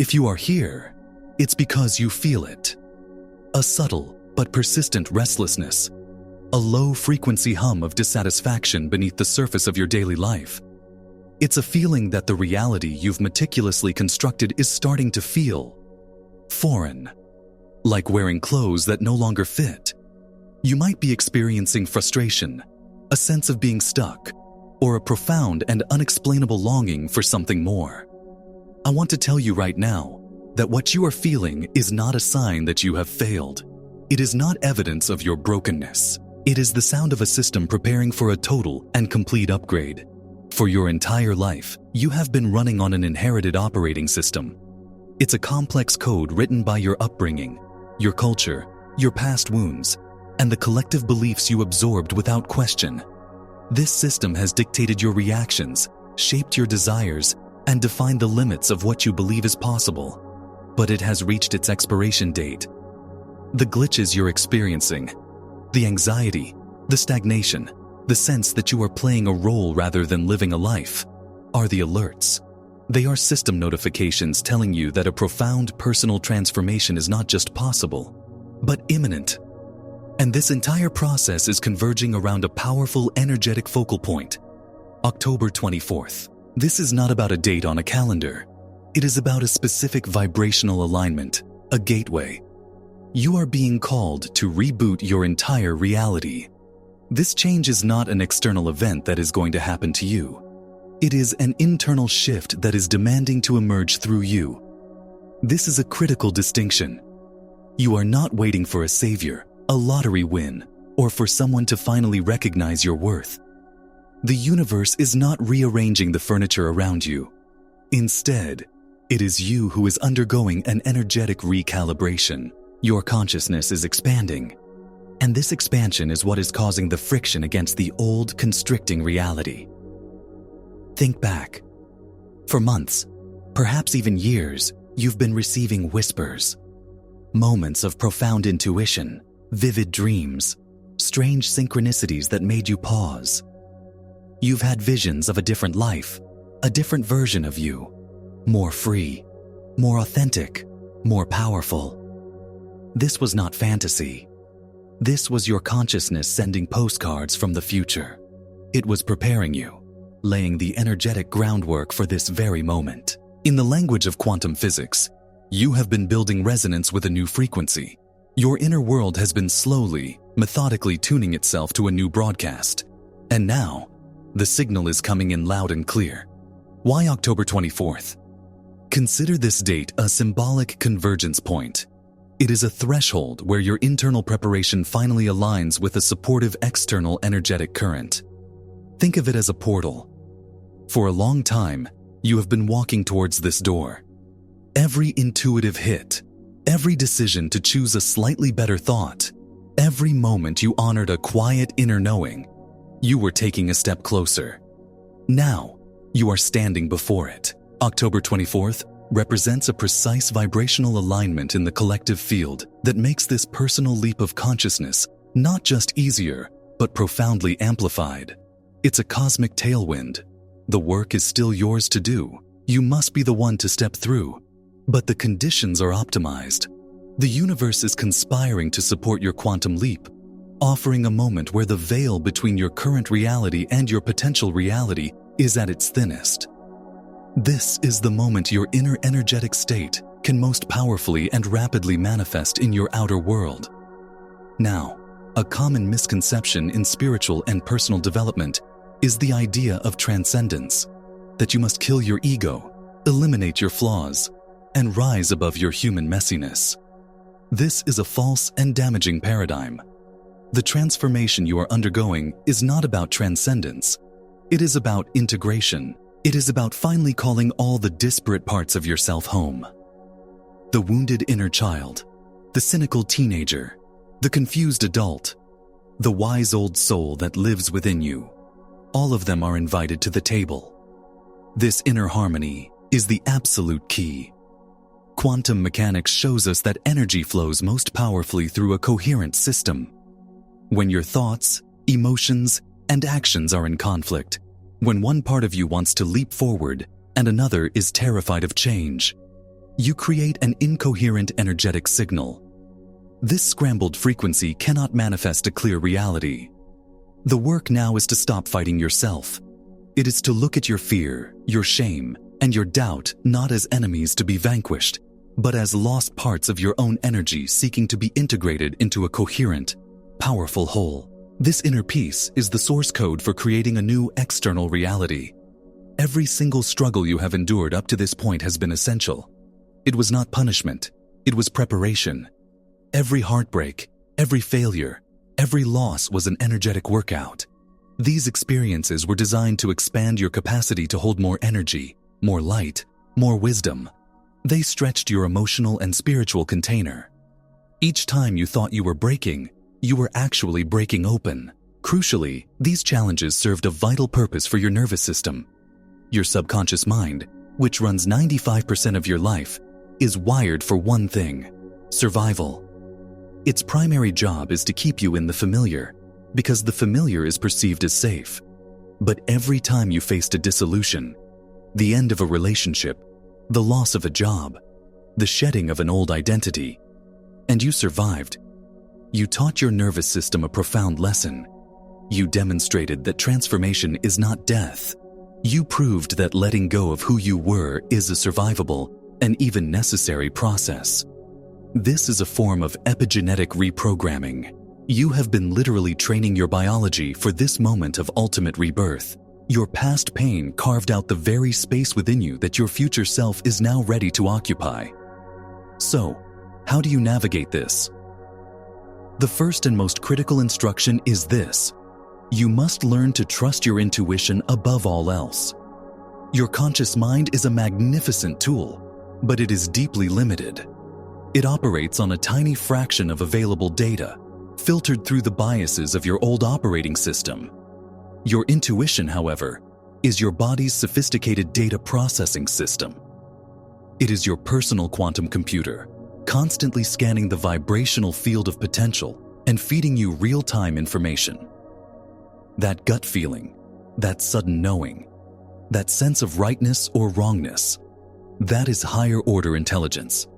If you are here, it's because you feel it. A subtle but persistent restlessness, a low-frequency hum of dissatisfaction beneath the surface of your daily life. It's a feeling that the reality you've meticulously constructed is starting to feel foreign, like wearing clothes that no longer fit. You might be experiencing frustration, a sense of being stuck, or a profound and unexplainable longing for something more. I want to tell you right now that what you are feeling is not a sign that you have failed. It is not evidence of your brokenness. It is the sound of a system preparing for a total and complete upgrade. For your entire life, you have been running on an inherited operating system. It's a complex code written by your upbringing, your culture, your past wounds, and the collective beliefs you absorbed without question. This system has dictated your reactions, shaped your desires, and defined the limits of what you believe is possible. But it has reached its expiration date. The glitches you're experiencing, the anxiety, the stagnation, the sense that you are playing a role rather than living a life, are the alerts. They are system notifications telling you that a profound personal transformation is not just possible, but imminent. And this entire process is converging around a powerful, energetic focal point. October 24th. This is not about a date on a calendar. It is about a specific vibrational alignment, a gateway. You are being called to reboot your entire reality. This change is not an external event that is going to happen to you. It is an internal shift that is demanding to emerge through you. This is a critical distinction. You are not waiting for a savior, a lottery win, or for someone to finally recognize your worth. The universe is not rearranging the furniture around you. Instead, it is you who is undergoing an energetic recalibration. Your consciousness is expanding, and this expansion is what is causing the friction against the old, constricting reality. Think back. For months, perhaps even years, you've been receiving whispers, moments of profound intuition, vivid dreams, strange synchronicities that made you pause. You've had visions of a different life, a different version of you, more free, more authentic, more powerful. This was not fantasy. This was your consciousness sending postcards from the future. It was preparing you, laying the energetic groundwork for this very moment. In the language of quantum physics, you have been building resonance with a new frequency. Your inner world has been slowly, methodically tuning itself to a new broadcast. And now, the signal is coming in loud and clear. Why October 24th? Consider this date a symbolic convergence point. It is a threshold where your internal preparation finally aligns with a supportive external energetic current. Think of it as a portal. For a long time, you have been walking towards this door. Every intuitive hit, every decision to choose a slightly better thought, every moment you honored a quiet inner knowing, you were taking a step closer. Now, you are standing before it. October 24th represents a precise vibrational alignment in the collective field that makes this personal leap of consciousness not just easier, but profoundly amplified. It's a cosmic tailwind. The work is still yours to do. You must be the one to step through. But the conditions are optimized. The universe is conspiring to support your quantum leap, offering a moment where the veil between your current reality and your potential reality is at its thinnest. This is the moment your inner energetic state can most powerfully and rapidly manifest in your outer world. Now, a common misconception in spiritual and personal development is the idea of transcendence, that you must kill your ego, eliminate your flaws, and rise above your human messiness. This is a false and damaging paradigm. The transformation you are undergoing is not about transcendence. It is about integration. It is about finally calling all the disparate parts of yourself home. The wounded inner child, the cynical teenager, the confused adult, the wise old soul that lives within you. All of them are invited to the table. This inner harmony is the absolute key. Quantum mechanics shows us that energy flows most powerfully through a coherent system. When your thoughts, emotions, and actions are in conflict, when one part of you wants to leap forward and another is terrified of change, You create an incoherent energetic signal. This scrambled frequency cannot manifest a clear reality. The work now is to stop fighting yourself. It is to look at your fear, your shame, and your doubt not as enemies to be vanquished, but as lost parts of your own energy seeking to be integrated into a coherent, powerful whole. This inner peace is the source code for creating a new external reality. Every single struggle you have endured up to this point has been essential. It was not punishment, it was preparation. Every heartbreak, every failure, every loss was an energetic workout. These experiences were designed to expand your capacity to hold more energy, more light, more wisdom. They stretched your emotional and spiritual container. Each time you thought you were breaking, you were actually breaking open. Crucially, these challenges served a vital purpose for your nervous system. Your subconscious mind, which runs 95% of your life, is wired for one thing: survival. Its primary job is to keep you in the familiar, because the familiar is perceived as safe. But every time you faced a dissolution, the end of a relationship, the loss of a job, the shedding of an old identity, and you survived, you taught your nervous system a profound lesson. You demonstrated that transformation is not death. You proved that letting go of who you were is a survivable and even necessary process. This is a form of epigenetic reprogramming. You have been literally training your biology for this moment of ultimate rebirth. Your past pain carved out the very space within you that your future self is now ready to occupy. So, how do you navigate this? The first and most critical instruction is this: you must learn to trust your intuition above all else. Your conscious mind is a magnificent tool, but it is deeply limited. It operates on a tiny fraction of available data, filtered through the biases of your old operating system. Your intuition, however, is your body's sophisticated data processing system. It is your personal quantum computer, constantly scanning the vibrational field of potential and feeding you real-time information. That gut feeling, that sudden knowing, that sense of rightness or wrongness, that is higher order intelligence.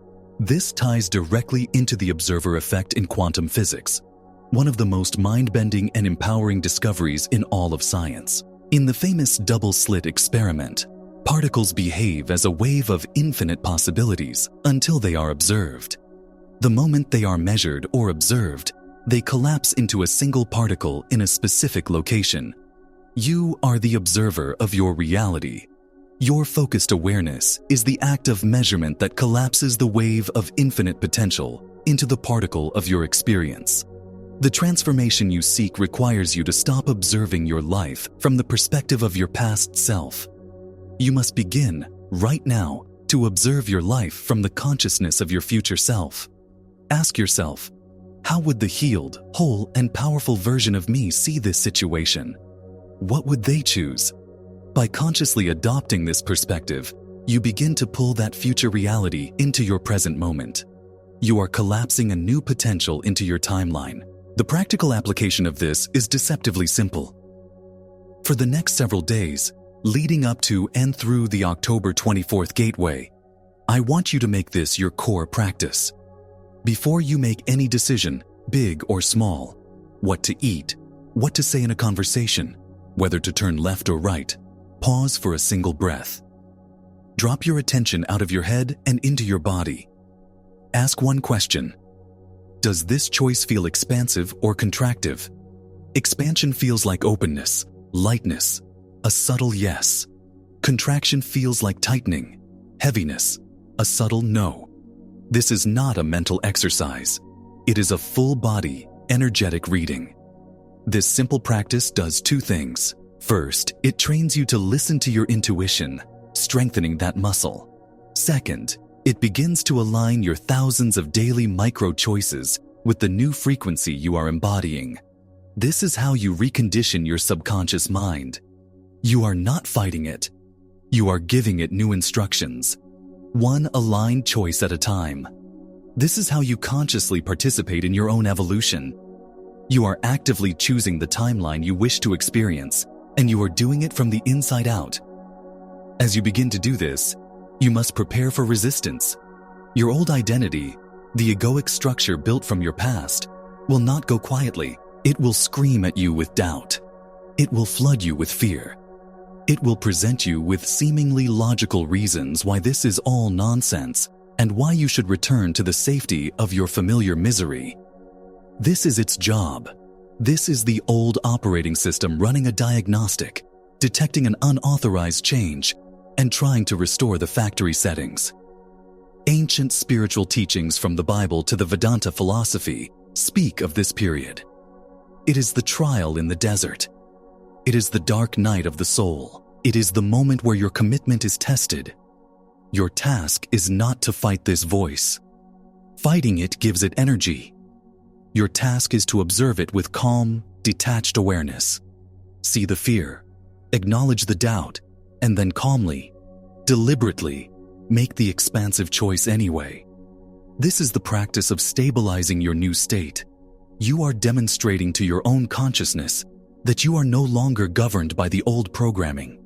This ties directly into the observer effect in quantum physics, one of the most mind-bending and empowering discoveries in all of science. In the famous double-slit experiment, particles behave as a wave of infinite possibilities until they are observed. The moment they are measured or observed, they collapse into a single particle in a specific location. You are the observer of your reality. Your focused awareness is the act of measurement that collapses the wave of infinite potential into the particle of your experience. The transformation you seek requires you to stop observing your life from the perspective of your past self. You must begin, right now, to observe your life from the consciousness of your future self. Ask yourself, how would the healed, whole, and powerful version of me see this situation? What would they choose? By consciously adopting this perspective, you begin to pull that future reality into your present moment. You are collapsing a new potential into your timeline. The practical application of this is deceptively simple. For the next several days, leading up to and through the October 24th gateway, I want you to make this your core practice. Before you make any decision, big or small, what to eat, what to say in a conversation, whether to turn left or right, pause for a single breath. Drop your attention out of your head and into your body. Ask one question. Does this choice feel expansive or contractive? Expansion feels like openness, lightness, a subtle yes. Contraction feels like tightening, heaviness, a subtle no. This is not a mental exercise. It is a full-body, energetic reading. This simple practice does two things. First, it trains you to listen to your intuition, strengthening that muscle. Second, it begins to align your thousands of daily micro-choices with the new frequency you are embodying. This is how you recondition your subconscious mind. You are not fighting it. You are giving it new instructions, one aligned choice at a time. This is how you consciously participate in your own evolution. You are actively choosing the timeline you wish to experience, and you are doing it from the inside out. As you begin to do this, you must prepare for resistance, Your old identity, the egoic structure built from your past, will not go quietly. It will scream at you with doubt. It will flood you with fear. It will present you with seemingly logical reasons why this is all nonsense and why you should return to the safety of your familiar misery. This is its job. This is the old operating system running a diagnostic, detecting an unauthorized change, and trying to restore the factory settings. Ancient spiritual teachings from the Bible to the Vedanta philosophy speak of this period. It is the trial in the desert. It is the dark night of the soul. It is the moment where your commitment is tested. Your task is not to fight this voice. Fighting it gives it energy. Your task is to observe it with calm, detached awareness. See the fear, acknowledge the doubt, and then calmly, deliberately, make the expansive choice anyway. This is the practice of stabilizing your new state. You are demonstrating to your own consciousness that you are no longer governed by the old programming.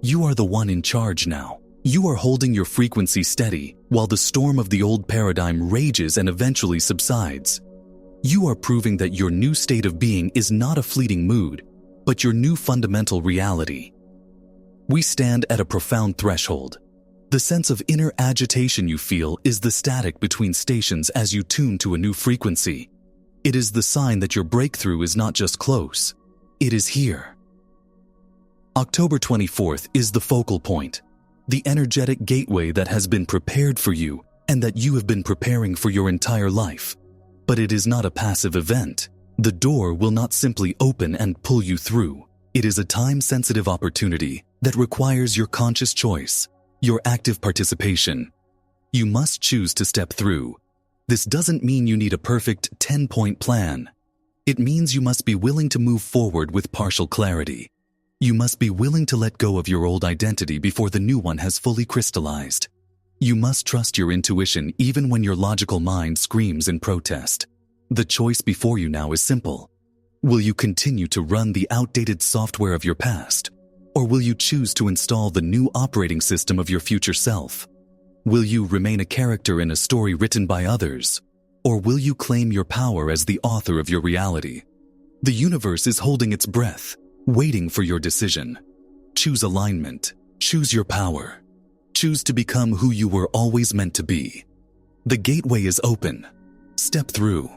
You are the one in charge now. You are holding your frequency steady while the storm of the old paradigm rages and eventually subsides. You are proving that your new state of being is not a fleeting mood, but your new fundamental reality. We stand at a profound threshold. The sense of inner agitation you feel is the static between stations as you tune to a new frequency. It is the sign that your breakthrough is not just close, it is here. October 24th is the focal point, the energetic gateway that has been prepared for you and that you have been preparing for your entire life. But it is not a passive event. The door will not simply open and pull you through. It is a time-sensitive opportunity that requires your conscious choice, your active participation. You must choose to step through. This doesn't mean you need a perfect 10-point plan. It means you must be willing to move forward with partial clarity. You must be willing to let go of your old identity before the new one has fully crystallized. You must trust your intuition even when your logical mind screams in protest. The choice before you now is simple. Will you continue to run the outdated software of your past? Or will you choose to install the new operating system of your future self? Will you remain a character in a story written by others? Or will you claim your power as the author of your reality? The universe is holding its breath, waiting for your decision. Choose alignment. Choose your power. Choose to become who you were always meant to be. The gateway is open. Step through.